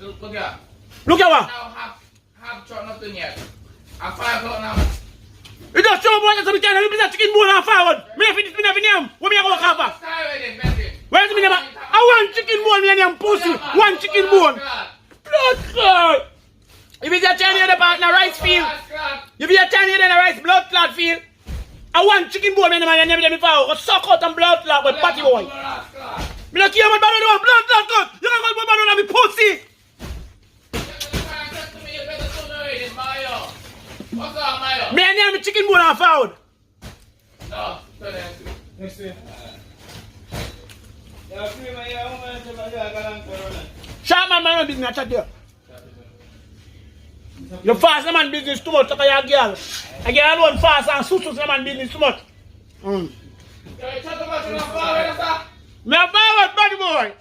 Look here. Look at what? Now have shot nothing yet. At 5 o'clock now. You just show me some kind of chicken bone and forward. Me have finish me have name. What me go cover? Where's me name? I want chicken bone, me name pussy. One chicken bone. Blood clot. If it's a Chinese the partner rice field. If it's a Chinese then a rice blood clot field. I want chicken bone, me name and never me foul. Suck out and blood clot with patty boy. Me not care about blood clot. You can't go about on me pussy. What's up, Mayo? Me and me chicken bone and foul. No, Next week. Sharp man business chat there. You fast the man business too much like a girl. A girl alone fast and suits the man business too much. Me a forward bad boy.